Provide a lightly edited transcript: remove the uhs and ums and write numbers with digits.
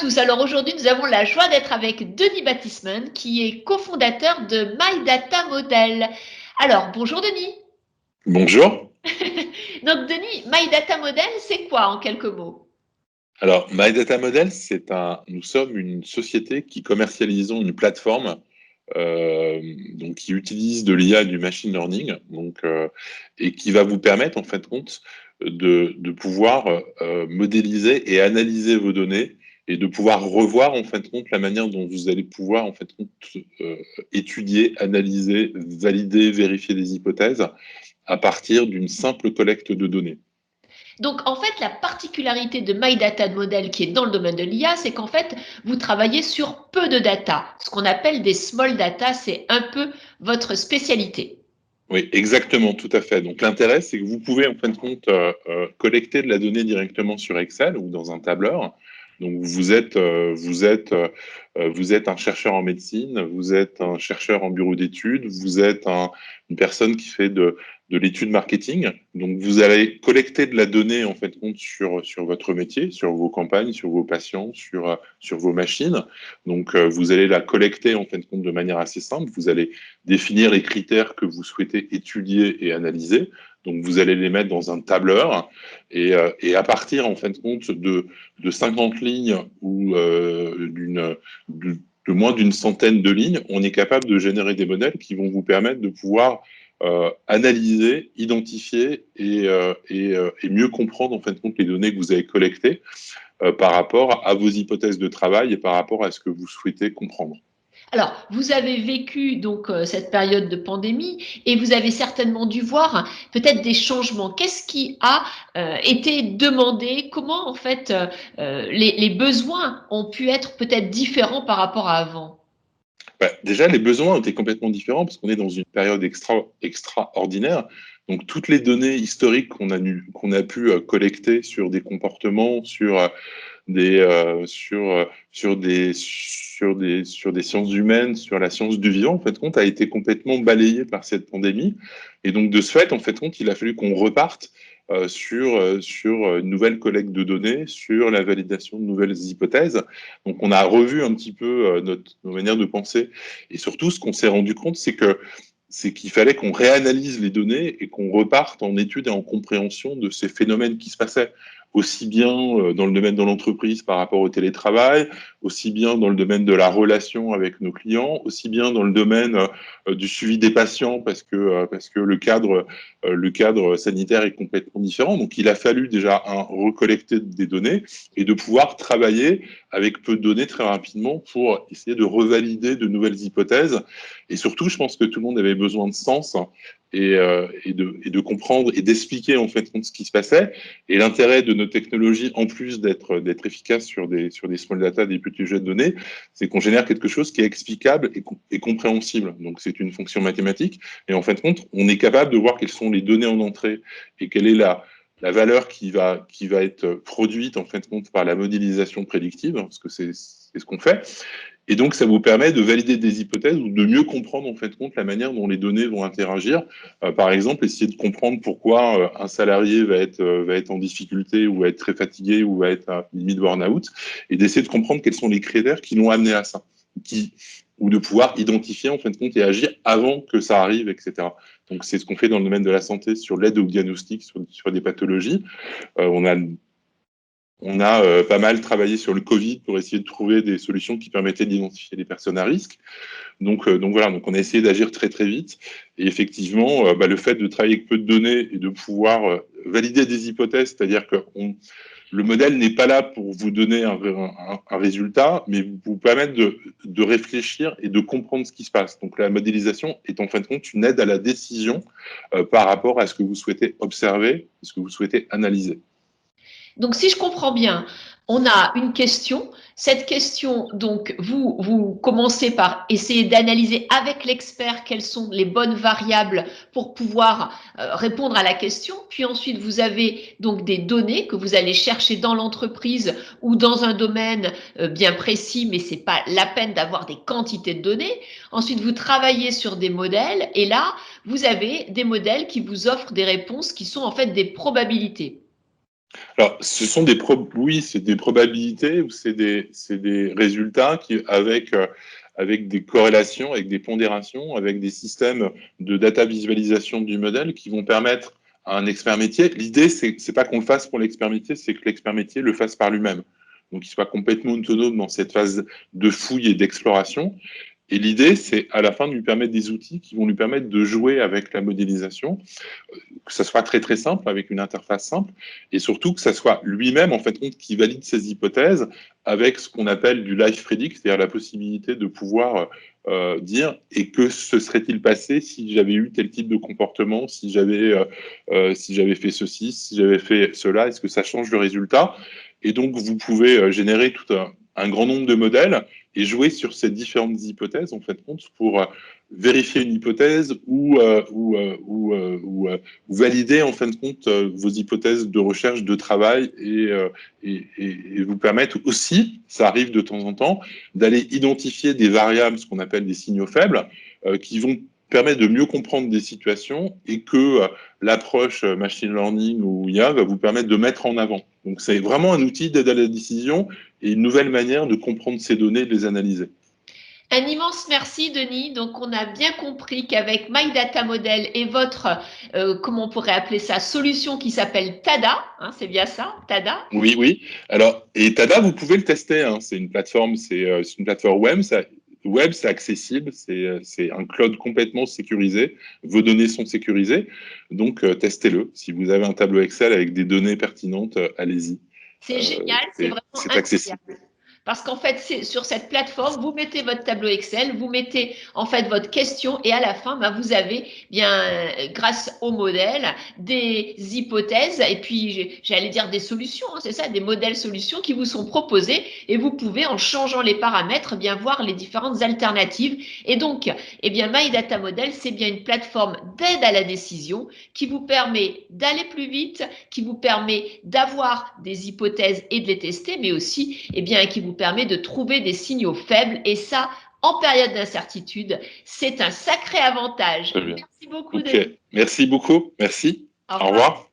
tous. Alors aujourd'hui, nous avons la joie d'être avec Denis Battisman, qui est cofondateur de My Data Model. Alors, bonjour Denis. Bonjour. Donc Denis, My Data Model, c'est quoi en quelques mots? Alors, My Data Model, nous sommes une société qui commercialisons une plateforme donc qui utilise de l'IA et du machine learning, et qui va vous permettre en fin de compte de pouvoir modéliser et analyser vos données et de pouvoir revoir en fin de compte la manière dont vous allez pouvoir en fin de compte étudier, analyser, valider, vérifier des hypothèses à partir d'une simple collecte de données. Donc en fait, la particularité de My Data Model qui est dans le domaine de l'IA, c'est qu'en fait, vous travaillez sur peu de data, ce qu'on appelle des small data, c'est un peu votre spécialité. Oui, exactement, tout à fait. Donc l'intérêt, c'est que vous pouvez en fin de compte collecter de la donnée directement sur Excel ou dans un tableur. Donc vous êtes un chercheur en médecine, vous êtes un chercheur en bureau d'études, vous êtes une personne qui fait de l'étude marketing. Donc vous allez collecter de la donnée en fin de compte sur votre métier, sur vos campagnes, sur vos patients, sur vos machines. Donc vous allez la collecter en fin de compte de manière assez simple. Vous allez définir les critères que vous souhaitez étudier et analyser. Donc, vous allez les mettre dans un tableur et à partir, en fin de compte, de 50 lignes ou de moins d'une centaine de lignes, on est capable de générer des modèles qui vont vous permettre de pouvoir analyser, identifier et mieux comprendre, en fin de compte, les données que vous avez collectées par rapport à vos hypothèses de travail et par rapport à ce que vous souhaitez comprendre. Alors, vous avez vécu donc cette période de pandémie et vous avez certainement dû voir peut-être des changements. Qu'est-ce qui a été demandé? Comment en fait les besoins ont pu être peut-être différents par rapport à avant? Bah, déjà, les besoins étaient complètement différents parce qu'on est dans une période extraordinaire. Donc, toutes les données historiques qu'on a pu collecter sur des comportements, sur des sciences humaines, sur la science du vivant, en fait, compte, a été complètement balayé par cette pandémie. Et donc, de ce fait, en fait, compte, il a fallu qu'on reparte sur une nouvelle collecte de données, sur la validation de nouvelles hypothèses. Donc, on a revu un petit peu nos manières de penser. Et surtout, ce qu'on s'est rendu compte, c'est qu'il fallait qu'on réanalyse les données et qu'on reparte en étude et en compréhension de ces phénomènes qui se passaient, aussi bien dans le domaine de l'entreprise par rapport au télétravail, aussi bien dans le domaine de la relation avec nos clients, aussi bien dans le domaine du suivi des patients parce que le cadre sanitaire est complètement différent. Donc il a fallu déjà recollecter des données et de pouvoir travailler avec peu de données très rapidement pour essayer de revalider de nouvelles hypothèses. Et surtout, je pense que tout le monde avait besoin de sens et de comprendre et d'expliquer en fait ce qui se passait. Et l'intérêt de nos technologies, en plus d'être efficaces sur des small data, des petits jets de données, c'est qu'on génère quelque chose qui est explicable et compréhensible. Donc c'est une fonction mathématique. Et en fin de compte, on est capable de voir quelles sont les données en entrée et quelle est la valeur qui va être produite en fin de compte par la modélisation prédictive, parce que c'est ce qu'on fait. Et donc, ça vous permet de valider des hypothèses ou de mieux comprendre, en fait, compte la manière dont les données vont interagir. Par exemple, essayer de comprendre pourquoi un salarié va être en difficulté ou va être très fatigué ou va être à limite burn-out et d'essayer de comprendre quels sont les critères qui l'ont amené à ça. Ou de pouvoir identifier, en fin de compte, et agir avant que ça arrive, etc. Donc, c'est ce qu'on fait dans le domaine de la santé sur l'aide au diagnostic sur des pathologies. On a pas mal travaillé sur le Covid pour essayer de trouver des solutions qui permettaient d'identifier les personnes à risque. Donc voilà, donc on a essayé d'agir très très vite. Et effectivement, le fait de travailler avec peu de données et de pouvoir valider des hypothèses, c'est-à-dire que le modèle n'est pas là pour vous donner un résultat, mais vous permettre de réfléchir et de comprendre ce qui se passe. Donc la modélisation est en fin de compte une aide à la décision par rapport à ce que vous souhaitez observer, ce que vous souhaitez analyser. Donc, si je comprends bien, on a une question. Cette question, donc, vous commencez par essayer d'analyser avec l'expert quelles sont les bonnes variables pour pouvoir répondre à la question. Puis ensuite, vous avez donc des données que vous allez chercher dans l'entreprise ou dans un domaine bien précis, mais c'est pas la peine d'avoir des quantités de données. Ensuite, vous travaillez sur des modèles et là, vous avez des modèles qui vous offrent des réponses qui sont en fait des probabilités. Alors, ce sont des oui, c'est des probabilités ou c'est des résultats qui, avec des corrélations, avec des pondérations, avec des systèmes de data visualisation du modèle qui vont permettre à un expert métier. L'idée, c'est pas qu'on le fasse pour l'expert métier, c'est que l'expert métier le fasse par lui-même. Donc, qu'il soit complètement autonome dans cette phase de fouille et d'exploration. Et l'idée, c'est à la fin de lui permettre des outils qui vont lui permettre de jouer avec la modélisation, que ça soit très très simple, avec une interface simple, et surtout que ça soit lui-même, en fait, qui valide ses hypothèses avec ce qu'on appelle du live predict, c'est-à-dire la possibilité de pouvoir dire et que se serait-il passé si j'avais eu tel type de comportement, si j'avais fait ceci, si j'avais fait cela, est-ce que ça change le résultat? Et donc, vous pouvez générer tout un grand nombre de modèles et jouer sur ces différentes hypothèses, en fait, pour vérifier une hypothèse ou valider, en fin de compte, vos hypothèses de recherche, de travail et vous permettre aussi, ça arrive de temps en temps, d'aller identifier des variables, ce qu'on appelle des signaux faibles, qui vont permettre de mieux comprendre des situations et que l'approche machine learning ou IA va vous permettre de mettre en avant. Donc, c'est vraiment un outil d'aide à la décision et une nouvelle manière de comprendre ces données et de les analyser. Un immense merci, Denis. Donc, on a bien compris qu'avec My Data Model et votre, comment on pourrait appeler ça, solution qui s'appelle TADA, hein, c'est bien ça, TADA. Oui, oui. Alors, et Tada, vous pouvez le tester, hein. C'est une plateforme, c'est une plateforme web, c'est accessible, c'est un cloud complètement sécurisé. Vos données sont sécurisées, donc testez-le. Si vous avez un tableau Excel avec des données pertinentes, allez-y. C'est génial, c'est vraiment C'est accessible. incroyable. Parce qu'en fait, sur cette plateforme, vous mettez votre tableau Excel, vous mettez en fait votre question et à la fin, ben, vous avez bien, grâce au modèle, des hypothèses et puis j'allais dire des solutions, hein, c'est ça, des modèles solutions qui vous sont proposés et vous pouvez, en changeant les paramètres, bien voir les différentes alternatives. Et donc, eh bien, My Data Model, c'est bien une plateforme d'aide à la décision qui vous permet d'aller plus vite, qui vous permet d'avoir des hypothèses et de les tester, mais aussi, eh bien, qui vous permet de trouver des signaux faibles. Et ça, en période d'incertitude, c'est un sacré avantage. Très bien. Merci beaucoup, Ok. Denis. Merci beaucoup. Merci. Au Au revoir. revoir.